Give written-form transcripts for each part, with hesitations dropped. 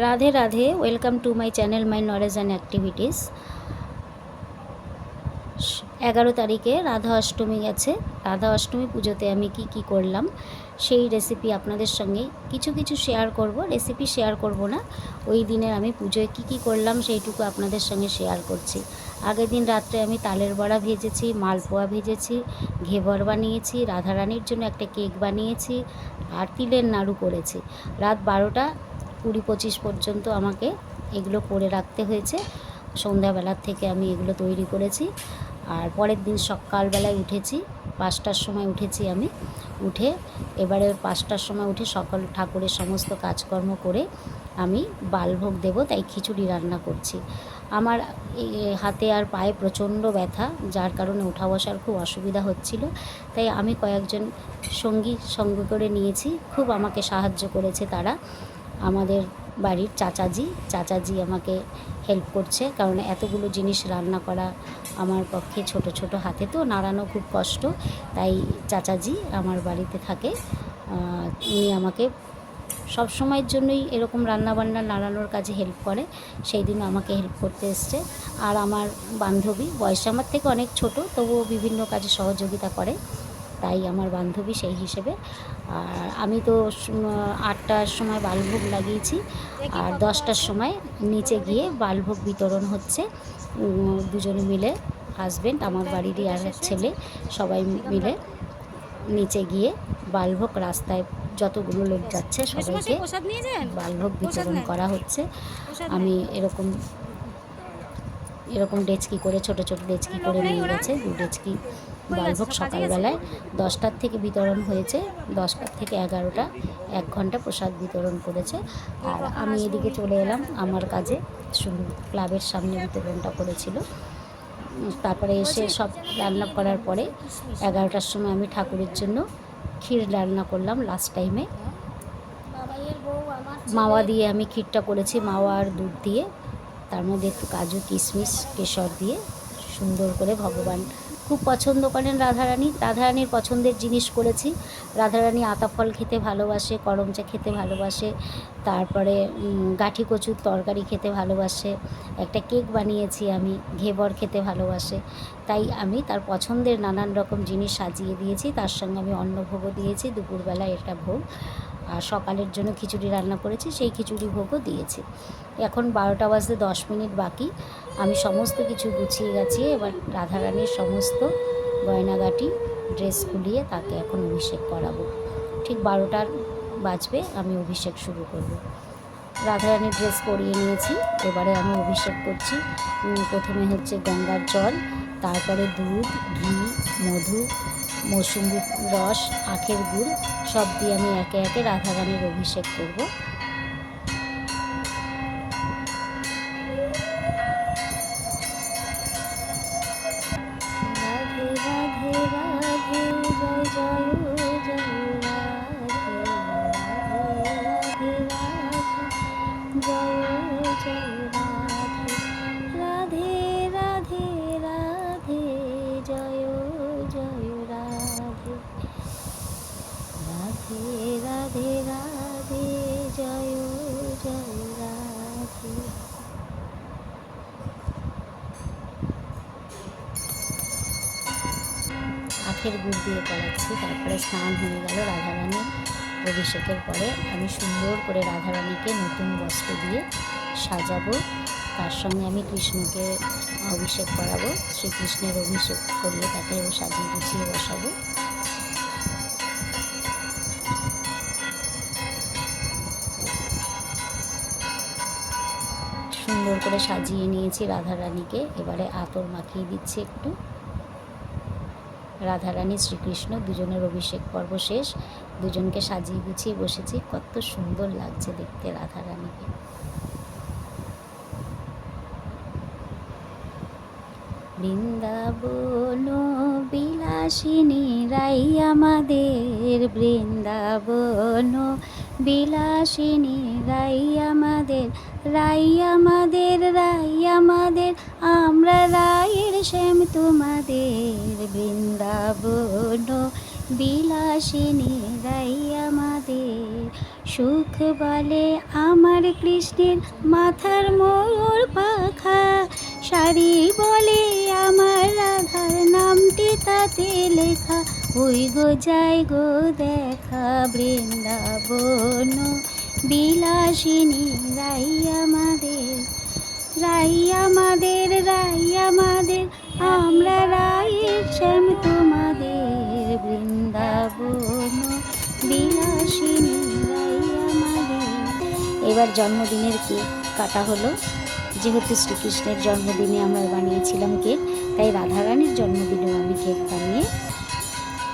Radhe Radhe, welcome to my channel my knowledge and activities. 11 তারিখে রাধা অষ্টমী গেছে। রাধা অষ্টমী পুজোতে আমি কি করলাম সেই রেসিপি আপনাদের সঙ্গে কিছু শেয়ার করব। রেসিপি শেয়ার করব না, ওই দিনে আমি পুজোয় কি করলাম সেইটুকু আপনাদের সঙ্গে শেয়ার করছি। আগের দিন রাত্রে আমি তালের বড়া ভেজেছি, মালপোয়া ভেজেছি, ঘেবর বানিয়েছি, রাধারানীর জন্য একটা কেক বানিয়েছি, আর তিলের নাড়ু করেছি। রাত 12টা 20-25 পর্যন্ত আমাকে এগুলো করে রাখতে হয়েছে। সন্ধ্যাবেলার থেকে আমি এগুলো তৈরি করেছি। আর পরের দিন সকালবেলায় উঠেছি, 5টার সময় উঠেছি আমি। উঠে এবারে 5টার সময় উঠে সকাল ঠাকুরের সমস্ত কাজকর্ম করে আমি বালভোগ দেব, তাই খিচুড়ি রান্না করছি। আমার হাতে আর পায়ে প্রচণ্ড ব্যথা, যার কারণে ওঠা বসার খুব অসুবিধা হচ্ছিল। তাই আমি কয়েকজন সঙ্গী সঙ্গে করে নিয়েছি, খুব আমাকে সাহায্য করেছে তারা। আমাদের বাড়ির চাচাজি আমাকে হেল্প করছে, কারণ এতগুলো জিনিস রান্না করা আমার পক্ষে ছোট হাতে তো নাড়ানো খুব কষ্ট। তাই চাচাজি আমার বাড়িতে থাকে, উনি আমাকে সব সময়ের জন্যই এরকম রান্নাবান্না নাড়ানোর কাজে হেল্প করে। সেই দিনও আমাকে হেল্প করতে এসছে। আর আমার বান্ধবী, বয়সে আমার থেকে অনেক ছোট, তবুও বিভিন্ন কাজে সহযোগিতা করে, তাই আমার বান্ধবী সেই হিসেবে। আর আমি তো 8টার সময় বালভোগ লাগিয়েছি, আর 10টার সময় নিচে গিয়ে বালভোগ বিতরণ হচ্ছে। দুজনে মিলে, হাজব্যান্ড, আমার বাড়িরই আর এক ছেলে, সবাই মিলে নিচে গিয়ে বালভোগ রাস্তায় যতগুলো লোক যাচ্ছে সবাইকে বালভোগ বিতরণ করা হচ্ছে। আমি এরকম ডেচকি করে, ছোট ডেচকি করে নিয়ে গেছে 2 ডেচকি বালভোগ। সকালবেলায় 10টার থেকে বিতরণ হয়েছে, 10টার থেকে 11টা, 1 ঘন্টা প্রসাদ বিতরণ করেছে। আর আমি এদিকে চলে এলাম আমার কাজে, ক্লাবের সামনে বিতরণটা করেছিল। তারপরে এসে সব রান্না করার পরে 11টার সময় আমি ঠাকুরের জন্য ক্ষীর রান্না করলাম লাস্ট টাইমে। মাওয়া দিয়ে আমি ক্ষীরটা করেছি, মাওয়া আর দুধ দিয়ে, তার মধ্যে একটু কাজু কিশমিশ কেশর দিয়ে সুন্দর করে। ভগবান খুব পছন্দ করেন রাধারানীর পছন্দের জিনিস করেছি। রাধারানী আতা ফল খেতে ভালোবাসে, করম চা খেতে ভালোবাসে, তারপরে গাঠি কচুর তরকারি খেতে ভালোবাসে, একটা কেক বানিয়েছি আমি, ঘেবর খেতে ভালোবাসে। তাই আমি তার পছন্দের নানান রকম জিনিস সাজিয়ে দিয়েছি। তার সঙ্গে আমি অন্নভোগও দিয়েছি, দুপুরবেলায় এটা ভোগ। আর সকালের জন্য খিচুড়ি রান্না করেছি, সেই খিচুড়ি ভোগও দিয়েছি। এখন 12টা বাজতে 10 মিনিট বাকি। আমি সমস্ত কিছু গুছিয়ে গাছিয়ে এবার রাধারানীর সমস্ত গয়নাগাটি ড্রেস খুলিয়ে তাকে এখন অভিষেক করাবো। ঠিক 12টা বাজবে, আমি অভিষেক শুরু করব। রাধারানীর ড্রেস পরিয়ে নিয়েছি, এবারে আমি অভিষেক করছি। প্রথমে হচ্ছে গঙ্গার জল, তারপরে দুধ, ঘি, মধু, মৌসুম্বির রস, আখের গুড় সব দিয়ে আমি একে একে রাধারানীর অভিষেক করব। রাধে রাধে রাধে, জয় জয় জয় রাধে, রাধে রাধে জয় জয় রাধে, রাধে রাধে জয় জয় রাধে, রাধে রাধে রাধে জয় জয় রাধে। আখের গুড় দিয়ে করাচ্ছি। তারপরে স্নান হয়ে গেল রাধারানীর অভিষেকের পরে। আমি সুন্দর করে রাধারানীকে নতুন বস্ত্র দিয়ে সাজাবো। তার সঙ্গে আমি কৃষ্ণকে অভিষেক করাবো। শ্রীকৃষ্ণের অভিষেক করলে তাকে সাজিয়ে গুছিয়ে বসাবো। সুন্দর করে সাজিয়ে নিয়েছি রাধারানীকে, এবারে আতর মাখিয়ে দিচ্ছি একটু। রাধারানী শ্রীকৃষ্ণ দুজনের অভিষেক পর্ব শেষ, দুজনকে সাজিয়ে গুছিয়ে বসেছি। কত সুন্দর লাগছে দেখতে রাধারানীকে। বৃন্দাবন বিলাসিনী রাই আমাদের, বৃন্দাবন বিলাসিনী রাই আমাদের, রাই আমাদের, রাই আমাদের, আমরা রায়ের শ্যাম তোমাদের। বৃন্দাবন বিলাসিনী রাই আমাদের, সুখ বলে আমার কৃষ্ণের মাথার ময়ূর পাখা, শাড়ি বলে আমার রাধার নামটি তাতে লেখা, ওই গো যাই গো দেখা বৃন্দাবন বিলাসিনী, রাই আমাদের, রাই আমাদের, রাই আমাদের, আমরা রায়ের শ্যাম তোমাদের, বৃন্দাবন বিলাসিনী, রাই আমাদের। এবার জন্মদিনের কেক কাটা হলো। যেহেতু শ্রীকৃষ্ণের জন্মদিনে আমরা বানিয়েছিলাম কেক, তাই রাধারানীর জন্মদিনেও আমি কেক বানিয়ে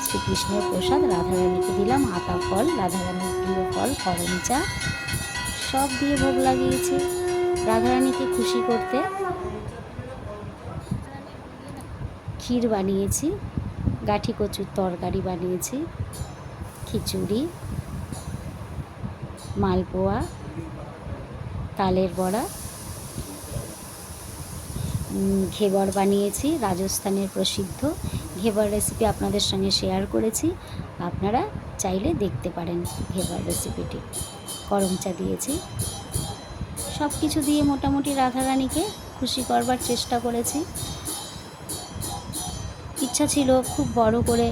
শ্রীকৃষ্ণের প্রসাদ রাধারানীকে দিলাম। আতা ফল, রাধারানীর প্রিয় ফল, করমচা সব দিয়ে ভোগ লাগিয়েছি রাধারানীকে খুশি করতে। ক্ষীর বানিয়েছি, গাঠি কচুর তরকারি বানিয়েছি, খিচুড়ি, মালপোয়া, তালের বড়া, ঘেবর বানিয়েছি, রাজস্থানের প্রসিদ্ধ ঘেবর রেসিপি আপনাদের সঙ্গে শেয়ার করেছি, আপনারা চাইলে দেখতে পারেন ঘেবর রেসিপিটি। করমচা দিয়েছি, সব কিছু দিয়ে মোটামুটি রাধারানীকে খুশি করবার চেষ্টা করেছি। ইচ্ছা ছিল খুব বড় করে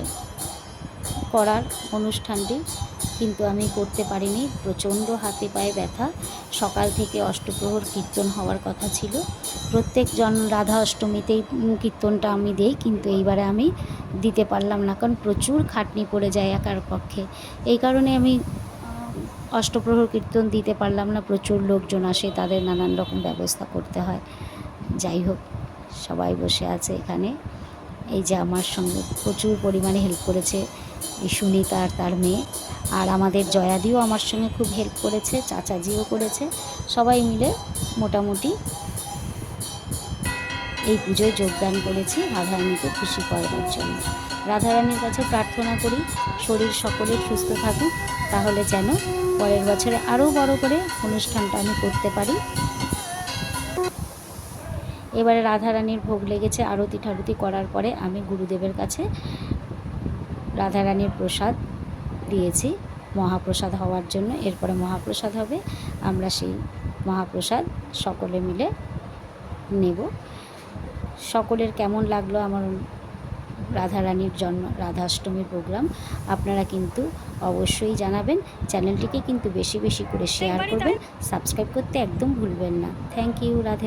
করার অনুষ্ঠানটি, কিন্তু আমি করতে পারিনি, প্রচণ্ড হাতে পায়ে ব্যথা। সকাল থেকে অষ্টপ্রহর কীর্তন হওয়ার কথা ছিল, প্রত্যেক রাধা অষ্টমীতেই কীর্তনটা আমি দেই, কিন্তু এইবারে আমি দিতে পারলাম না, কারণ প্রচুর খাটনি পড়ে যায় একার পক্ষে। এই কারণে আমি অষ্টপ্রহর কীর্তন দিতে পারলাম না, প্রচুর লোকজন আসে, তাদের নানান রকম ব্যবস্থা করতে হয়। যাই হোক, সবাই বসে আছে এখানে। এই যে আমার সঙ্গে প্রচুর পরিমাণে হেল্প করেছে এই সুনিতা আর তার মেয়ে, আর আমাদের জয়াদিও আমার সঙ্গে খুব হেল্প করেছে, চাচাজিও করেছে। সবাই মিলে মোটামুটি এই পুজোয় যোগদান করেছি রাধারানীকে খুশি করবার জন্য। রাধারানীর কাছে প্রার্থনা করি শরীর সকলের সুস্থ থাকুক, তাহলে যেন পরের বছরে আরও বড় করে অনুষ্ঠানটা আমি করতে পারি। এবারে রাধারানীর ভোগ লেগেছে, আরতি ঠারতি করার পরে আমি গুরুদেবের কাছে রাধারানীর প্রসাদ দিয়েছি মহাপ্রসাদ হওয়ার জন্য। এরপরে মহাপ্রসাদ হবে, আমরা সেই মহাপ্রসাদ সকলে মিলে নেব। সকলের কেমন লাগলো আমার রাধারানীর রাধাষ্টমীর প্রোগ্রাম, আপনারা কিন্তু অবশ্যই জানাবেন। চ্যানেলটিকে কিন্তু বেশি বেশি করে শেয়ার করবেন, সাবস্ক্রাইব করতে একদম ভুলবেন না। Thank you. রাধে।